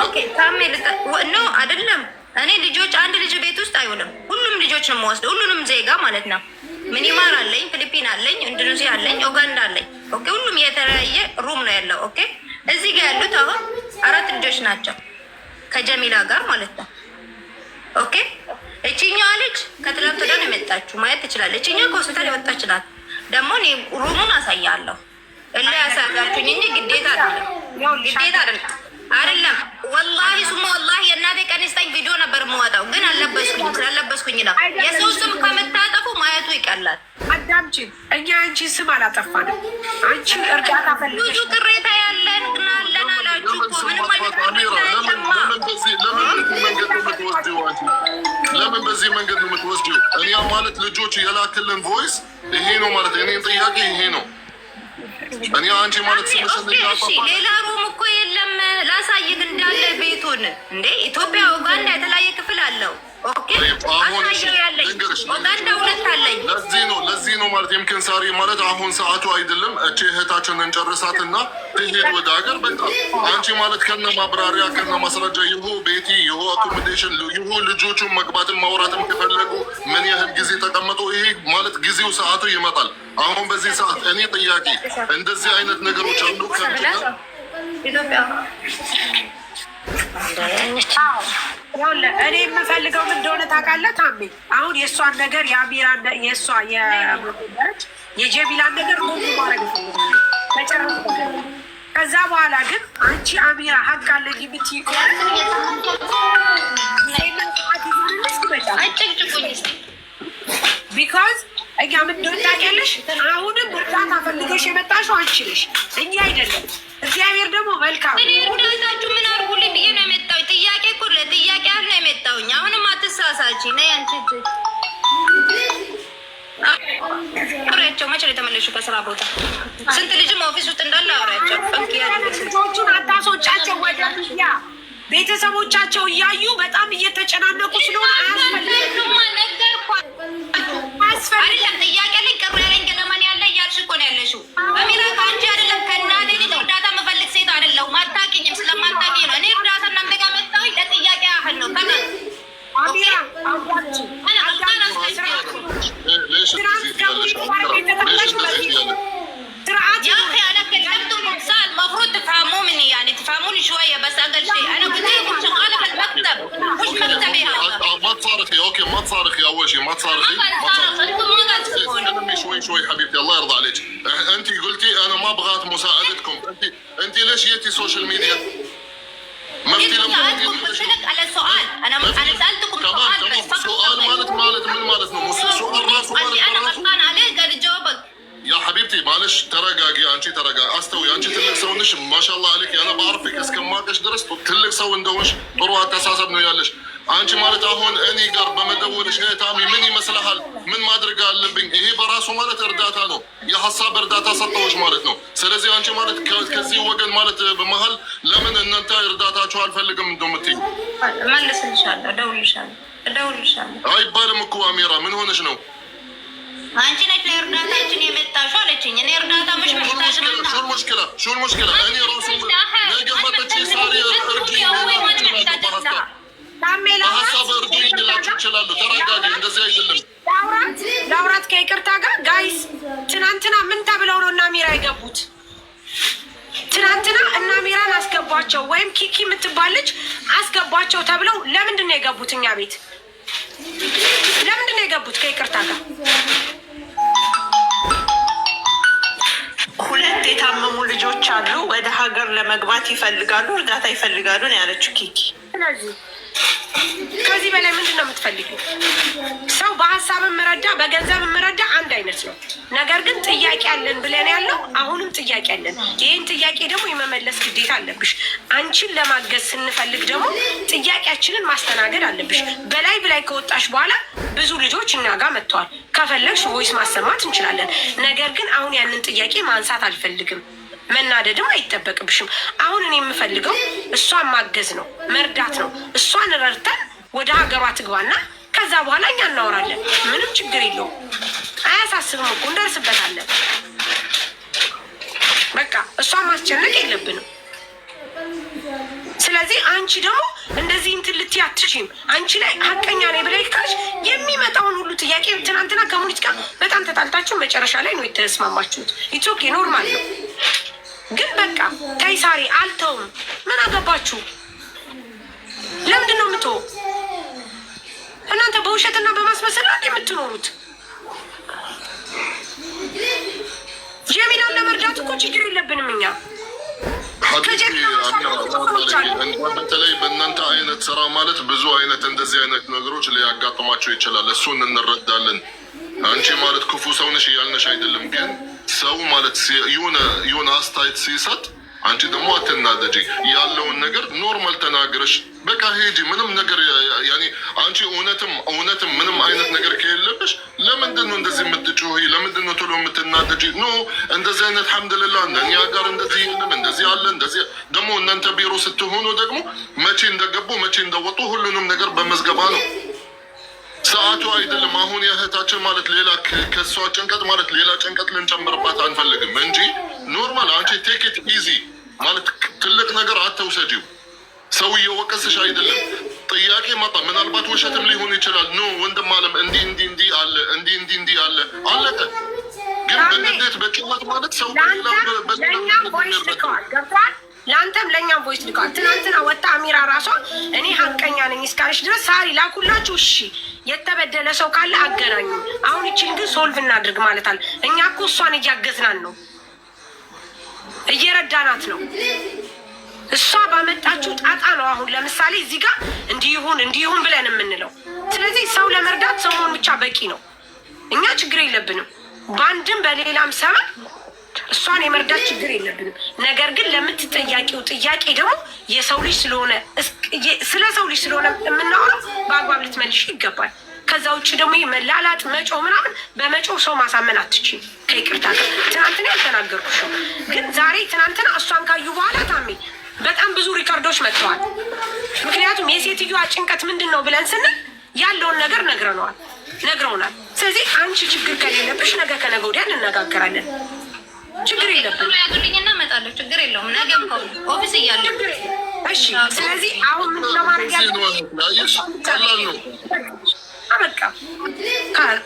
ነው አይደለም። እኔ ልጆች አንድ ልጅ ቤት ውስጥ አይሆንም። ሁሉም ልጆች ነው የምወስደው፣ ሁሉንም ዜጋ ማለት ነው። ሚኒማር አለኝ፣ ፊሊፒን አለኝ፣ ኢንዶኔዥያ አለኝ፣ ኡጋንዳ አለኝ። ኦኬ ሁሉም የተለያየ ሩም ነው ያለው። ኦኬ እዚህ ጋር ያሉት አሁን 4 ልጆች ናቸው ከጀሚላ ጋር ማለት ነው። ኦኬ እቺኛዋ ልጅ ከትላንት ወዲያ ነው የመጣችው፣ ማየት ትችላለች። እቺኛዋ ከሆስፒታል የወጣች ናት። ደግሞ እኔ ሩሙን አሳያለሁ። እላ ያሳያችሁኝ እንጂ ግዴታ አይደለም። ወላሂ ሱማ ወላሂ የእናቴ ቀን ስጠኝ ቪዲዮ ነበር የምወጣው፣ ግን አልለበስኩኝ። ስላለበስኩኝ ነው። የሰው ስም ከምታጠፉ ማየቱ ይቀላል። አዳምጪ፣ እኛ አንቺን ስም አላጠፋንም። አንቺ እርዳታ ብዙ ቅሬታ ያለን ግናለን አላችሁ እኮ ምንም አይነት ለምን በዚህ መንገድ ነው የምትወስጂው? እኛ ማለት ልጆች የላክልን ቮይስ ይሄ ነው ማለት እኔን ጥያቄ ይሄ ነው። እኔ አንቺ ማለት ሌላ ሩም እኮ የለም። ላሳይህ እንዳለ ቤቱን እንዴ ኢትዮጵያ ኡጋንዳ የተለያየ ክፍል አለው። ኦኬ ኡጋንዳ 2 አለኝ። ለዚህ ነው ማለት የምክን ሳሪ ማለት አሁን ሰዓቱ አይደለም። እቺ እህታችንን እንጨርሳትና ትሄድ ወደ ሀገር። በቃ አንቺ ማለት ከነ ማብራሪያ ከነ ማስረጃ ይሁ ቤቲ ይሁ አኮሞዴሽን ይሁ ልጆቹን መግባትን ማውራትም ከፈለጉ ምን ያህል ጊዜ ተቀመጡ፣ ይሄ ማለት ጊዜው ሰዓቱ ይመጣል። አሁን በዚህ ሰዓት እኔ ጥያቄ እንደዚህ አይነት ነገሮች አሉ ኢትዮጵያ እኔ የምፈልገው ምን እንደሆነ ታውቃለህ ታሜ? አሁን የእሷን ነገር የአሚራን የእሷ የጀሚላን ነገር ሙሉ ማድረግ መጨረስ። ከዛ በኋላ ግን አንቺ አሚራ ሀቅ አለኝ የምትይ ቢካዝ እኛ ምን እንደሆነ ታውቂያለሽ። አሁንም እርዳታ ፈልገሽ የመጣሽው አንቺ ነሽ፣ እኛ አይደለም። እግዚአብሔር ደግሞ መልካም። እኔ እርዳታችሁ ምን አድርጉልኝ ብዬ ነው የመጣው። ጥያቄ እኮ ለጥያቄ ያህል ነው የመጣውኝ። አሁንም አትሳሳች። ነይ አንቺ ቁሬቸው መቼ ነው የተመለሽው ከስራ ቦታ? ስንት ልጅም ኦፊስ ውስጥ እንዳለ አውሪያቸው። ልጆቹን አታስወጫቸው ወደ ሚዲያ። ቤተሰቦቻቸው እያዩ በጣም እየተጨናነቁ ስለሆነ አይደለም ጥያቄ ላይ ቅር ያለኝ ገለማን ያለ እያልሽ እኮ ነው ያለሽው። አሚራ ከአንቺ አይደለም ከእናቴ ልጅ እርዳታ የምፈልግ ሴት አይደለሁም። አታውቂኝም። ስለማታውቂኝ ነው እኔ እርዳታ እናንተ ጋር መጣሁኝ። ለጥያቄ ያህል ነው። المفروض تفهموني يعني تفهموني شويه بس اقل شيء انا قلت لكم شغاله في المكتب مش مكتبي هذا. ما تصارخي اوكي ما تصارخي اول شيء ما تصارخي. انتم ما قاعد تفهموني. شوي حبيبتي الله يرضى عليك. انت قلتي انا ما بغيت مساعدتكم. انت ليش جيتي سوشيال ميديا؟ ما في لما قلت لك على سؤال انا سالتكم سؤال بس سؤال مالت من مالت سؤال راسه انا غلطان عليه قاعد اجاوبك يا حبيبتي. معلش ترقاقي انت ترقاقي استوي انت تلك سونش ما شاء الله عليك انا بعرفك اسكماكش درست تلك سو እንደሆንሽ ጥሩ አስተሳሰብ ነው ያለሽ አንቺ ማለት አሁን እኔ ጋር በመደወልሽ ነው ታሚ ምን ይመስልሃል ምን ማድረግ አለብኝ ይሄ በራሱ ማለት እርዳታ ነው የሐሳብ እርዳታ ሰጠውሽ ማለት ነው ስለዚህ አንቺ ማለት ከዚህ ወገን ማለት በመሃል ለምን እናንተ እርዳታችሁ አልፈልግም እንደምትይ መልስልሻለሁ እደውልልሻለሁ አይባልም እኮ አሚራ ምን ሆነሽ ነው አንቺ ነሽ ለእርዳታችን የመጣሽው አለችኝ። እኔ እርዳታ መሽ መጣሽ ነው። شو المشكلة እኔ ራሱ ነገ መጥቼ ሳሪ እርዱኝ በሀሳብ እርዱኝ ልላችሁ እችላለሁ። ተረጋጊ፣ እንደዚህ አይደለም። ላውራት ከይቅርታ ጋር ጋይስ፣ ትናንትና ምን ተብለው ነው እና አሚራ የገቡት? ትናንትና እና አሚራን አስገቧቸው ወይም ኪኪ የምትባል ልጅ አስገቧቸው ተብለው ለምንድን ነው የገቡት? እኛ ቤት ለምንድን ነው የገቡት? ከይቅርታ ጋር ሁለት የታመሙ ልጆች አሉ። ወደ ሀገር ለመግባት ይፈልጋሉ፣ እርዳታ ይፈልጋሉ ነው ያለችው ኪኪ። ስለዚህ ከዚህ በላይ ምንድን ነው የምትፈልጊው? ሰው በሀሳብ መረዳ በገንዘብ መረዳ አንድ አይነት ነው። ነገር ግን ጥያቄ አለን ብለን ያለው አሁንም ጥያቄ አለን። ይህን ጥያቄ ደግሞ የመመለስ ግዴታ አለብሽ። አንቺን ለማገዝ ስንፈልግ ደግሞ ጥያቄያችንን ማስተናገድ አለብሽ። በላይ በላይ ከወጣሽ በኋላ ብዙ ልጆች እኛ ጋር መጥተዋል። ከፈለግሽ ቮይስ ማሰማት እንችላለን። ነገር ግን አሁን ያንን ጥያቄ ማንሳት አልፈልግም። መናደድም አይጠበቅብሽም። አሁን እኔ የምፈልገው እሷን ማገዝ ነው፣ መርዳት ነው። እሷን ረድተን ወደ ሀገሯ ትግባና ከዛ በኋላ እኛ እናወራለን። ምንም ችግር የለውም። አያሳስብም እኮ እንደርስበታለን። በቃ እሷን ማስጨነቅ የለብንም። ስለዚህ አንቺ ደግሞ እንደዚህ እንትን ልትይ አትችይም። አንቺ ላይ ሀቀኛ ነኝ ብለሽ ካልሽ የሚመጣውን ሁሉ ጥያቄ ትናንትና ከሙኒት ጋር በጣም ተጣልታችሁ መጨረሻ ላይ ነው የተስማማችሁት። ኢትስ ኦኬ ኖርማል ነው። ግን በቃ ከይሳሪ አልተውም። ምን አገባችሁ? ለምንድን ነው የምትወው? እናንተ በውሸትና በማስመሰል ነው የምትኖሩት። ጀሚላን ለመርዳት እኮ ችግር የለብንም እኛ። በተለይ በእናንተ አይነት ስራ ማለት ብዙ አይነት እንደዚህ አይነት ነገሮች ሊያጋጥማቸው ይችላል። እሱን እንረዳለን። አንቺ ማለት ክፉ ሰው ነሽ እያልነሽ አይደለም። ግን ሰው ማለት የሆነ አስተያየት ሲሰጥ አንቺ ደግሞ አትናደጂ። ያለውን ነገር ኖርማል ተናገረሽ በቃ ሄጂ። ምንም ነገር ያኔ አንቺ እውነትም ምንም አይነት ነገር ከሌለብሽ ለምንድን ነው እንደዚህ የምትጮሂ? ለምንድን ነው ቶሎ የምትናደጂ? ኖ እንደዚህ አይነት አልሐምዱሊላህ እኛ ጋር እንደዚህ የለም እንደዚህ አለ እንደዚህ። ደግሞ እናንተ ቢሮ ስትሆኑ ደግሞ መቼ እንደገቡ መቼ እንደወጡ ሁሉንም ነገር በመዝገባ ነው። ሰዓቱ አይደለም። አሁን የእህታችን ማለት ሌላ ከሷ ጭንቀት ማለት ሌላ ጭንቀት ልንጨምርባት አንፈልግም እንጂ ኖርማል አንቺ ቴክ ኢት ኢዚ ማለት ትልቅ ነገር አተውሰጂው። ሰው እየወቀስሽ አይደለም። ጥያቄ መጣ ምናልባት ውሸትም ሊሆን ይችላል። ኖ ወንድም አለም እንዲህ አለ እንዲህ አለ አለቀ። ግን በንዴት በጭዋት ማለት ሰው ለአንተም ለእኛም ቮይስ ልከዋል። ትናንትና ወጣ አሚራ ራሷ እኔ ሀቀኛ ነኝ እስካለች ድረስ ሳሪ ላኩላችሁ። እሺ የተበደለ ሰው ካለ አገናኙ። አሁን ይችን ግን ሶልቭ እናድርግ ማለት አለ። እኛ እኮ እሷን እያገዝናን ነው፣ እየረዳናት ነው። እሷ ባመጣችሁ ጣጣ ነው አሁን ለምሳሌ እዚህ ጋር እንዲሁን ብለን የምንለው። ስለዚህ ሰው ለመርዳት ሰው መሆን ብቻ በቂ ነው። እኛ ችግር የለብንም በአንድም በሌላም ሰበብ እሷን የመርዳት ችግር የለብንም። ነገር ግን ለምትጠያቂው ጥያቄ ደግሞ የሰው ልጅ ስለሆነ ስለ ሰው ልጅ ስለሆነ የምናወራው በአግባብ ልትመልሽ ይገባል። ከዛ ውጭ ደግሞ መላላጥ መጮ ምናምን በመጮ ሰው ማሳመን አትችይም። ከይቅርታ ጋር ትናንትና ያልተናገርኩሽም ግን ዛሬ ትናንትና እሷን ካዩ በኋላ ታሜ በጣም ብዙ ሪካርዶች መጥተዋል። ምክንያቱም የሴትዮዋ ጭንቀት ምንድን ነው ብለን ስንል ያለውን ነገር ነግረውናል። ስለዚህ አንቺ ችግር ከሌለብሽ ነገ ከነገ ወዲያ እንነጋገራለን። ችግር የለብን ያዙልኝና እመጣለሁ። ችግር የለውም። ነገም ኦፊስ እያለሁ እሺ። ስለዚህ አሁን ምን ለማድረግ በቃ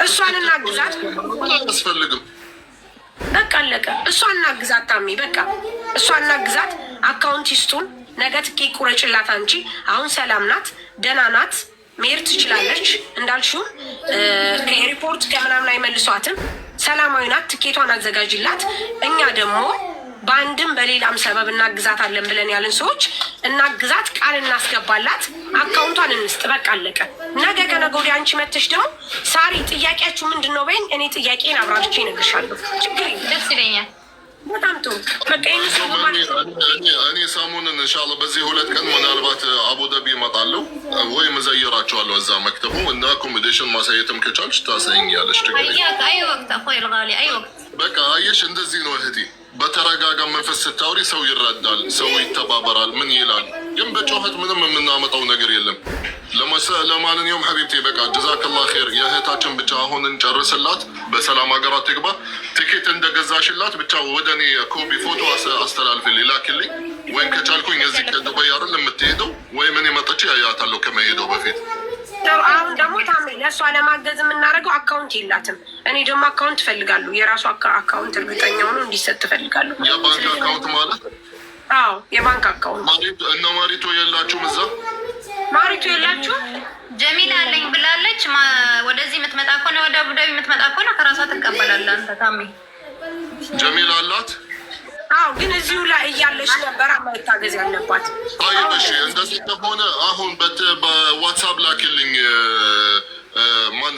እሷን እናግዛት። አያስፈልግም። በቃ አለቀ። እሷን እናግዛት ታሜ። በቃ እሷን እናግዛት። አካውንት ይስጡን። ነገ ትኬት ቁረጭላት። አንቺ አሁን ሰላም ናት፣ ደህና ናት፣ መሄድ ትችላለች። እንዳልሽው ከኤርፖርት ከምናምን አይመልሷትም። ሰላማዊ ናት። ትኬቷን አዘጋጅላት። እኛ ደግሞ በአንድም በሌላም ሰበብ እናግዛታለን ብለን ያልን ሰዎች እናግዛት፣ ቃል እናስገባላት፣ አካውንቷን እንስጥ። በቃ አለቀ። ነገ ከነገ ወዲያ አንቺ መተሽ ደግሞ ሳሪ ጥያቄያችሁ ምንድን ነው በይኝ። እኔ ጥያቄን አብራርቼ እነግርሻለሁ። ችግር ደስ ይለኛል። በጣም ጥሩ። በቃ እኔ ሰሞኑን ኢንሻላህ በዚህ 2 ቀን ምናልባት አቡዳቢ እመጣለሁ ወይም እዘይራቸዋለሁ እዛ መክተቡ እና አኮሞዴሽን ማሳየትም ከቻልሽ ታሳይኛለሽ። በቃ አየሽ፣ እንደዚህ ነው እህቴ። በተረጋጋ መንፈስ ስታወሪ ሰው ይረዳል፣ ሰው ይተባበራል፣ ምን ይላል። ግን በጮኸት ምንም የምናመጣው ነገር የለም። ለማንኛውም ሀቢብቴ በቃ ጀዛከላ ኸይር። የእህታችን ብቻ አሁን እንጨርስላት፣ በሰላም ሀገራት ትግባ። ትኬት እንደገዛሽላት ብቻ ወደ እኔ ኮፒ ፎቶ አስተላልፍልኝ፣ ላኪልኝ። ወይም ከቻልኩኝ እዚህ ከዱባይ አይደል የምትሄደው ወይም እኔ መጥቼ ያያታለሁ ከመሄደው በፊት። አሁን ደግሞ ታሜ ለእሷ ለማገዝ የምናደርገው አካውንት የላትም። እኔ ደግሞ አካውንት እፈልጋለሁ። የራሱ አካውንት እርግጠኛ ሆኖ እንዲሰጥ እፈልጋለሁ። የባንክ አካውንት ማለት? አዎ የባንክ አካውንት። እነ ማሪቶ የላችሁም? እዛ ማሪቶ የላችሁም? ጀሚላ አለኝ ብላለች። ወደዚህ የምትመጣ ከሆነ ወደ አቡዳቢ የምትመጣ ከሆነ ከራሷ ትቀበላለህ አንተ ታሜ። ጀሚላ አላት? አዎ ግን እዚሁ ላይ እያለች ነበር መታገዝ ያለባት። አይ እሺ፣ እንደዚህ ከሆነ አሁን በዋትሳፕ ላኪልኝ። ማን